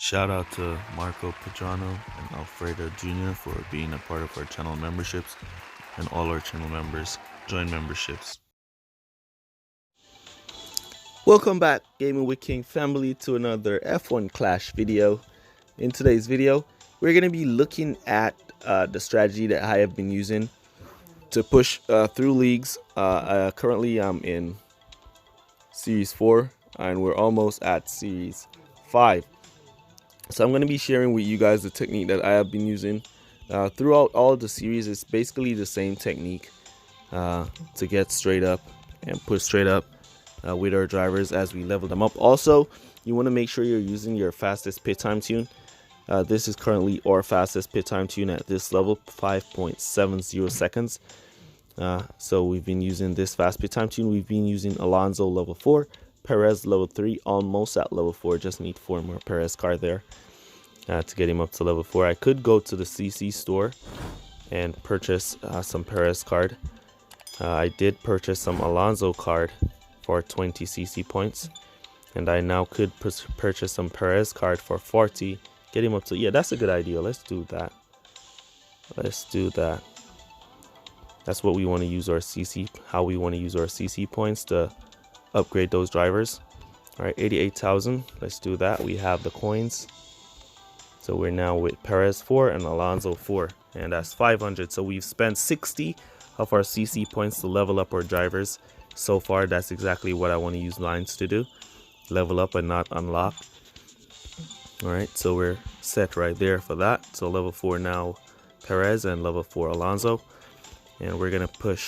Shout out to Marco Pedrano and Alfredo Jr. for being a part of our channel memberships, and all our channel members join memberships. Welcome back, Gaming with King family, to another F1 Clash video. In today's video, we're going to be looking at the strategy that I have been using to push through leagues. Currently, I'm in Series 4, and we're almost at Series 5. So I'm going to be sharing with you guys the technique that I have been using throughout all the series. It's basically the same technique to get straight up and push straight up with our drivers as we level them up. Also, you want to make sure you're using your fastest pit time tune. This is currently our fastest pit time tune at this level, 5.70 seconds. So we've been using this fast pit time tune. We've been using Alonso level 4, Perez level 3, almost at level 4. Just need 4 more Perez card there to get him up to level 4. I could go to the CC store and purchase some Perez card. I did purchase some Alonso card for 20 CC points, and I now could purchase some Perez card for 40, get him up to, yeah, that's a good idea. Let's do that. That's what we want to use our CC, how we want to use our CC points to upgrade those drivers. All right, 88,000. Let's do that. We have the coins. So we're now with Perez 4 and Alonso 4, and that's 500. So we've spent 60 of our CC points to level up our drivers. So far, that's exactly what I want to use lines to do. Level up and not unlock. All right, so we're set right there for that. So level 4 now Perez and level 4 Alonso. And we're going to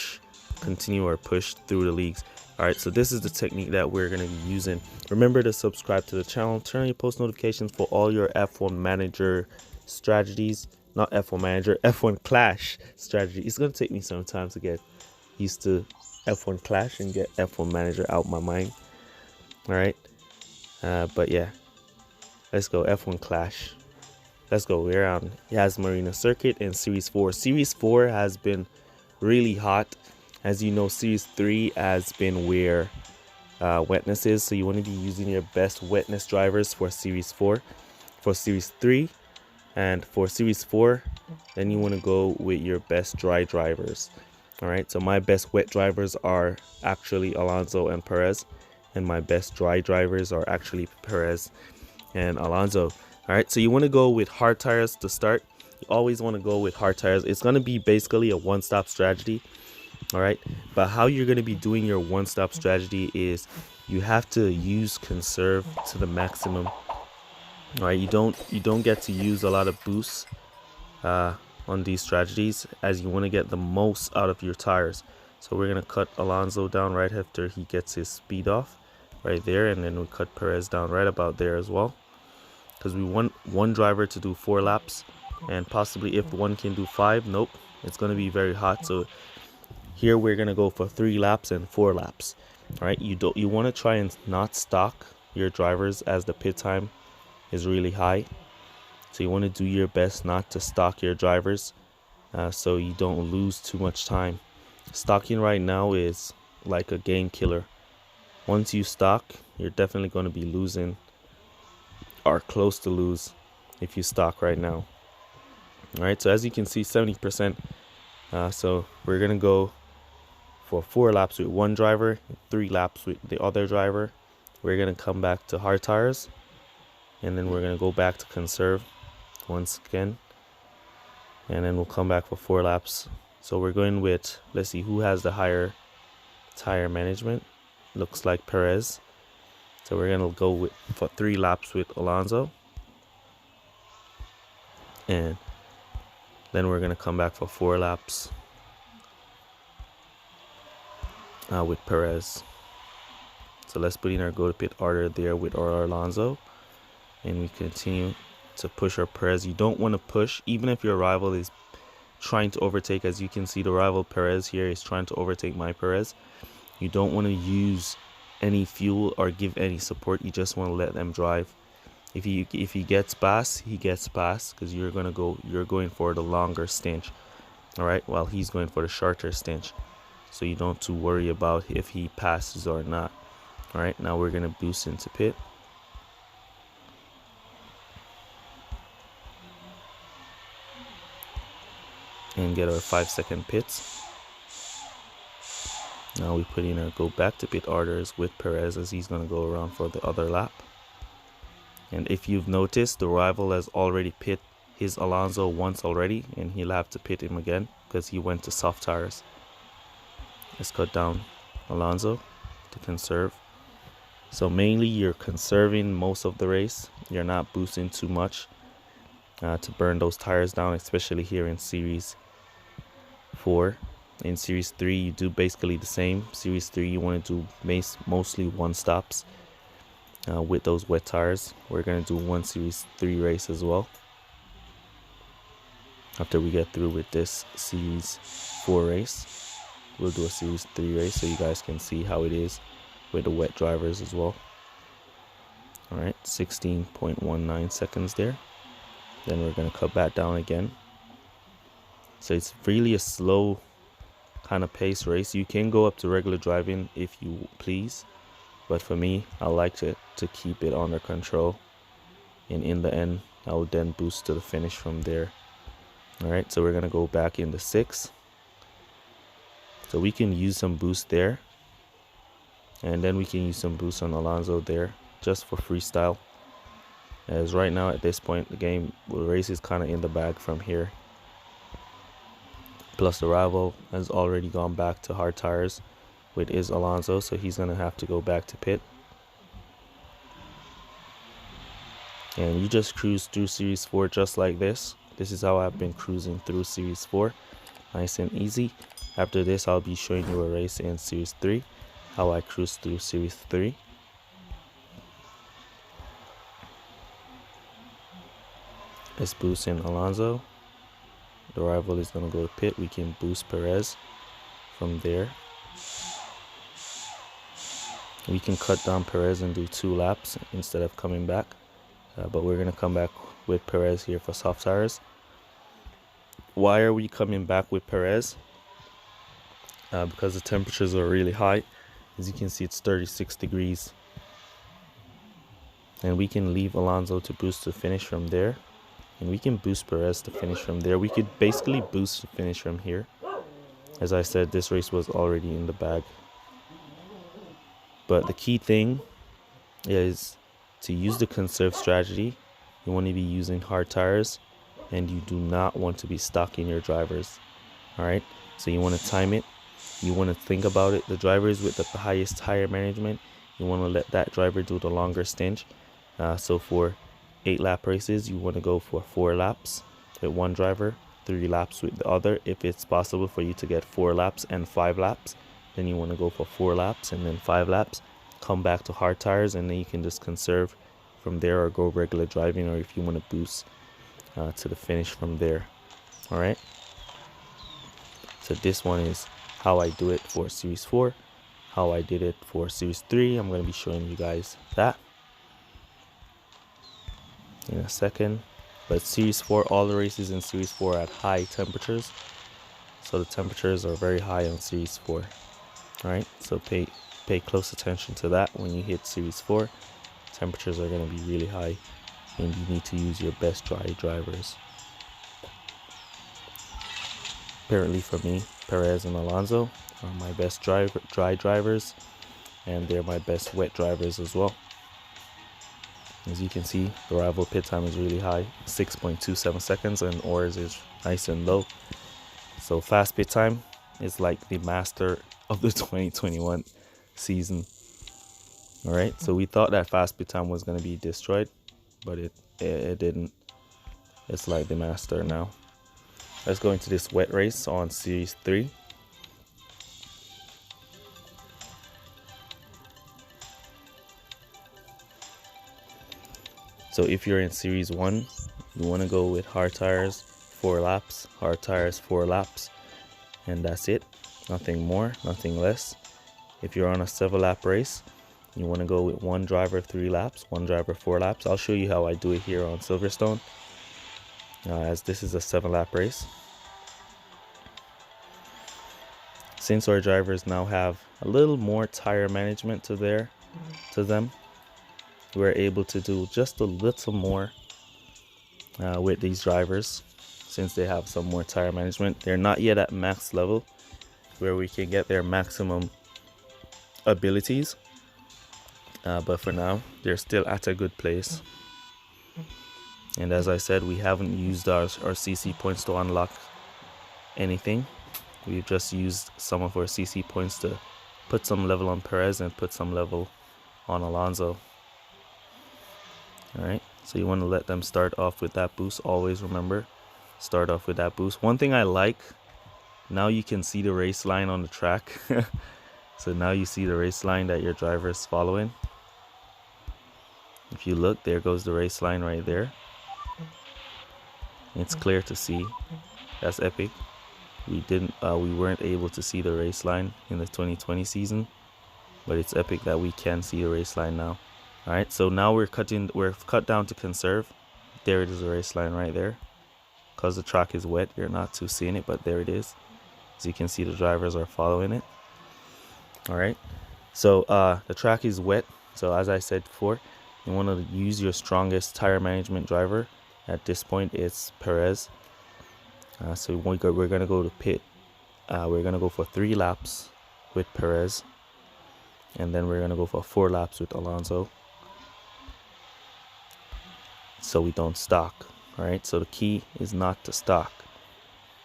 continue our push through the leagues. All right, so this is the technique that we're going to be using. Remember to subscribe to the channel. Turn on your post notifications for all your F1 Manager strategies. Not F1 Manager, F1 Clash strategy. It's going to take me some time to get used to F1 Clash and get F1 Manager out my mind. All right, but yeah, let's go F1 Clash. Let's go. We're on Yas Marina Circuit in Series 4. Series 4 has been really hot. As you know, Series 3 has been where wetness is, so you want to be using your best wetness drivers for Series 4. For Series 3 and for Series 4, then you want to go with your best dry drivers. All right, so my best wet drivers are actually Alonso and Perez, and my best dry drivers are actually Perez and Alonso. All right, so you want to go with hard tires to start. You always want to go with hard tires. It's going to be basically a one-stop strategy. All right, but how you're going to be doing your one-stop strategy is you have to use conserve to the maximum. All right, you don't get to use a lot of boosts on these strategies, as you want to get the most out of your tires. So we're going to cut Alonso down right after he gets his speed off right there, and then we cut Perez down right about there as well, because we want one driver to do 4 laps, and possibly if one can do 5, nope, it's going to be very hot. So here we're going to go for 3 laps and 4 laps. All right, you want to try and not stock your drivers as the pit time is really high. So you want to do your best not to stock your drivers so you don't lose too much time. Stocking right now is like a game killer. Once you stock, you're definitely going to be losing or close to lose if you stock right now. All right, so as you can see, 70%. So we're going to go for 4 laps with one driver, 3 laps with the other driver. We're going to come back to hard tires, and then we're going to go back to conserve once again, and then we'll come back for 4 laps. So we're going with, let's see who has the higher tire management. Looks like Perez. So we're going to go for 3 laps with Alonso, and then we're going to come back for 4 laps with Perez. So let's put in our go to pit order there with our Alonso, and we continue to push our Perez. You don't want to push even if your rival is trying to overtake. As you can see, the rival Perez here is trying to overtake my Perez. You don't want to use any fuel or give any support. You just want to let them drive. If he gets past, he gets past, because you're going for the longer stint. All right, while he's going for the shorter stint. So you don't have to worry about if he passes or not. All right, now we're going to boost into pit. and get our 5-second pits. Now we put in our go back to pit orders with Perez, as he's going to go around for the other lap. And if you've noticed, the rival has already pit his Alonso once already, and he'll have to pit him again because he went to soft tires. Let's cut down Alonso to conserve. So mainly you're conserving most of the race. You're not boosting too much to burn those tires down, especially here in Series 4. In Series 3, you do basically the same. Series 3, you want to do mostly one stops with those wet tires. We're going to do one Series 3 race as well after we get through with this Series 4 race. We'll do a Series 3 race so you guys can see how it is with the wet drivers as well. Alright, 16.19 seconds there. Then we're going to cut back down again. So it's really a slow kind of pace race. You can go up to regular driving if you please, but for me, I like it to keep it under control, and in the end I will then boost to the finish from there. Alright, so we're going to go back into 6. So we can use some boost there, and then we can use some boost on Alonso there just for freestyle, as right now at this point the race is kind of in the bag from here. Plus the rival has already gone back to hard tires with his Alonso, so he's going to have to go back to pit. And you just cruise through Series 4 just like this. This is how I've been cruising through Series 4. Nice and easy. After this, I'll be showing you a race in Series 3, how I cruise through Series 3. Let's boost in Alonso. The rival is going to go to pit. We can boost Perez from there. We can cut down Perez and do 2 laps instead of coming back. But we're going to come back with Perez here for soft tires. Why are we coming back with Perez? Because the temperatures are really high. As you can see, it's 36 degrees. And we can leave Alonso to boost the finish from there. And we can boost Perez to finish from there. We could basically boost the finish from here. As I said, this race was already in the bag. But the key thing is to use the conserve strategy. You want to be using hard tires, and you do not want to be stocking your drivers. Alright, so you want to time it. You want to think about it. The drivers with the highest tire management, you want to let that driver do the longer stint. So for 8-lap races, you want to go for 4 laps with one driver, 3 laps with the other. If it's possible for you to get 4 laps and 5 laps, then you want to go for 4 laps and then 5 laps. Come back to hard tires, and then you can just conserve from there, or go regular driving, or if you want to boost to the finish from there. Alright, so this one is how I do it for Series 4. How I did it for Series 3, I'm going to be showing you guys that in a second. But Series 4, all the races in Series 4 are at high temperatures, so the temperatures are very high on Series 4. Alright, so pay close attention to that. When you hit Series 4, temperatures are going to be really high, and you need to use your best dry drivers. Apparently for me, Perez and Alonso are my best dry drivers, and they're my best wet drivers as well. As you can see, the rival pit time is really high, 6.27 seconds, and ours is nice and low. So fast pit time is like the master of the 2021 season. Alright, so we thought that fast pit time was going to be destroyed, but it didn't. It's like the master now. Let's go into this wet race on Series 3. So if you're in Series 1, you want to go with hard tires, 4 laps, hard tires, 4 laps, and that's it. Nothing more, nothing less. If you're on a 7-lap race, you want to go with one driver 3 laps, one driver 4 laps. I'll show you how I do it here on Silverstone, as this is a 7-lap race. Since our drivers now have a little more tire management to them, we're able to do just a little more with these drivers. since they have some more tire management. They're not yet at max level where we can get their maximum abilities, but for now they're still at a good place. And as I said, we haven't used our CC points to unlock anything. We've just used some of our CC points to put some level on Perez and put some level on Alonso. Alright, so you want to let them start off with that boost. Always remember, start off with that boost. One thing I like, now you can see the race line on the track. So now you see the race line that your driver is following. If you look, there goes the race line right there. It's clear to see. That's epic. We weren't able to see the race line in the 2020 season, but it's epic that we can see the race line now. All right, so now we're cut down to conserve. There it is, the race line right there. Because the track is wet, you're not too seeing it, but there it is. As you can see, the drivers are following it. All right, so the track is wet. So as I said before, you want to use your strongest tire management driver. At this point, it's Perez. So we're going to go to pit. We're going to go for 3 laps with Perez. And then we're going to go for 4 laps with Alonso. So we don't stock. Alright, so the key is not to stock.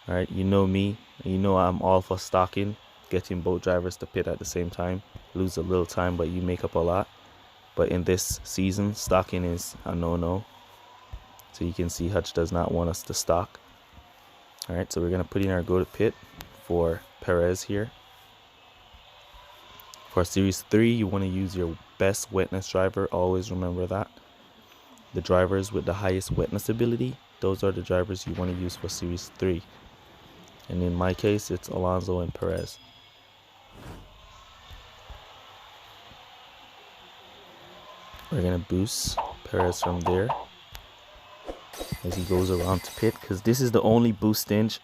Alright, you know me. You know I'm all for stocking. Getting both drivers to pit at the same time. Lose a little time, but you make up a lot. But in this season, stocking is a no-no. So you can see Hutch does not want us to stock. Alright, so we're going to put in our go to pit for Perez here. For Series 3, you want to use your best wetness driver. Always remember that. The drivers with the highest wetness ability, those are the drivers you want to use for Series 3. And in my case, it's Alonso and Perez. We're going to boost Perez from there as he goes around to pit, because this is the only boost stinge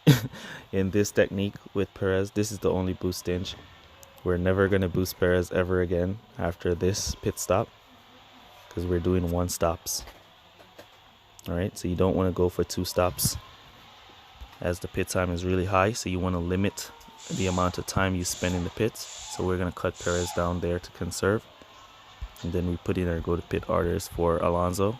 in this technique with Perez. This is the only boost stinge. We're never going to boost Perez ever again after this pit stop, because we're doing 1 stops. Alright, so you don't want to go for 2 stops as the pit time is really high, so you want to limit the amount of time you spend in the pits. So we're going to cut Perez down there to conserve, and then we put in our go to pit orders for Alonso.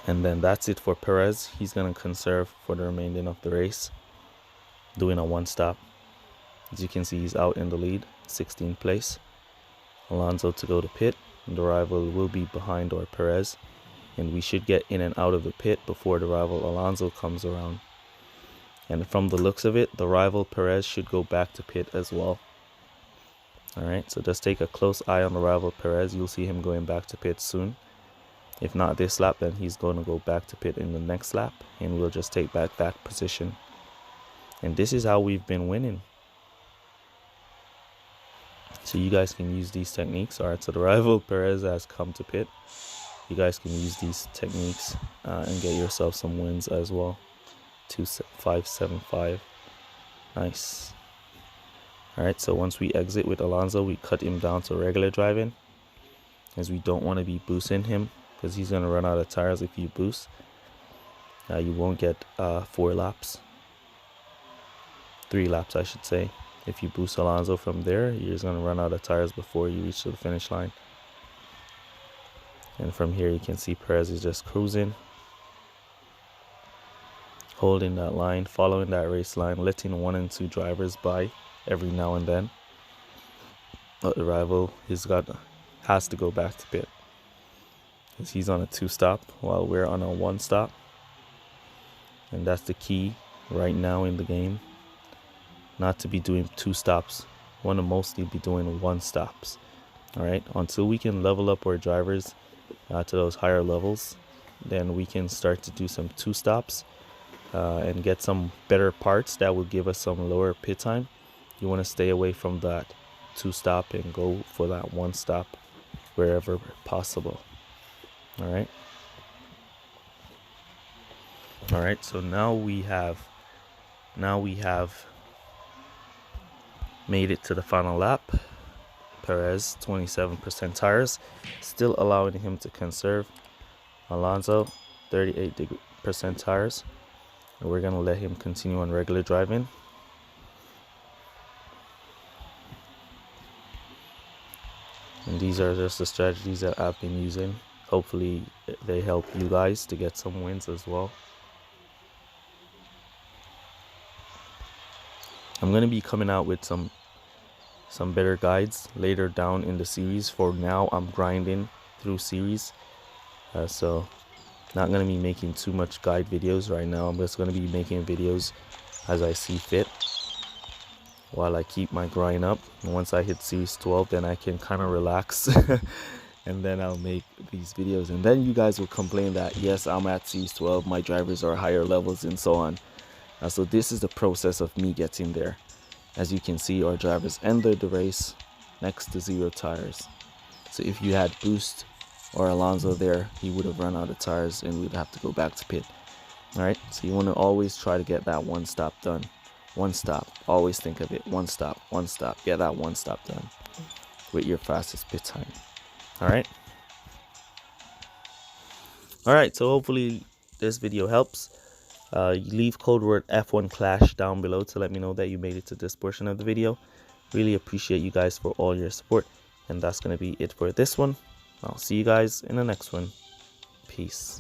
And then that's it for Perez. He's going to conserve for the remainder of the race, doing a 1 stop. As you can see, he's out in the lead, 16th place. Alonso to go to pit. The rival will be behind our Perez, and we should get in and out of the pit before the rival Alonso comes around. And from the looks of it, the rival Perez should go back to pit as well. Alright, so just take a close eye on the rival Perez. You'll see him going back to pit soon. If not this lap, then he's going to go back to pit in the next lap, and we'll just take back that position. And this is how we've been winning. So you guys can use these techniques. Alright, so the rival Perez has come to pit. You guys can use these techniques and get yourself some wins as well. 2.575. Nice. Alright, so once we exit with Alonso, we cut him down to regular driving, as we don't want to be boosting him, because he's going to run out of tires if you boost. You won't get 4 laps. 3 laps, I should say. If you boost Alonso from there, you're just going to run out of tires before you reach the finish line. And from here, you can see Perez is just cruising, holding that line, following that race line, letting 1 and 2 drivers by every now and then. But the rival has to go back to pit, because he's on a 2 stop while we're on a 1 stop. And that's the key right now in the game. Not to be doing 2 stops. Want to mostly be doing 1 stops. Alright, until we can level up our drivers to those higher levels, then we can start to do some 2 stops and get some better parts that will give us some lower pit time. You want to stay away from that 2 stop and go for that 1 stop wherever possible. Alright. Alright, so now we have made it to the final lap. Perez, 27% tires, still allowing him to conserve. Alonso, 38% tires, and we're gonna let him continue on regular driving. And these are just the strategies that I've been using. Hopefully they help you guys to get some wins as well. I'm going to be coming out with some better guides later down in the series. For now, I'm grinding through series, so not going to be making too much guide videos right now. I'm just going to be making videos as I see fit while I keep my grind up. And once I hit series 12, then I can kind of relax and then I'll make these videos, and then you guys will complain that yes, I'm at series 12, my drivers are higher levels and so on. So this is the process of me getting there. As you can see, our drivers ended the race next to 0 tires. So if you had Boost or Alonso there, he would have run out of tires and we'd have to go back to pit. Alright, so you want to always try to get that one stop done. One stop, always think of it, one stop, get that one stop done with your fastest pit time. Alright, so hopefully this video helps. Leave code word F1 Clash down below to let me know that you made it to this portion of the video. Really appreciate you guys for all your support, and that's going to be it for this one. I'll see you guys in the next one. Peace.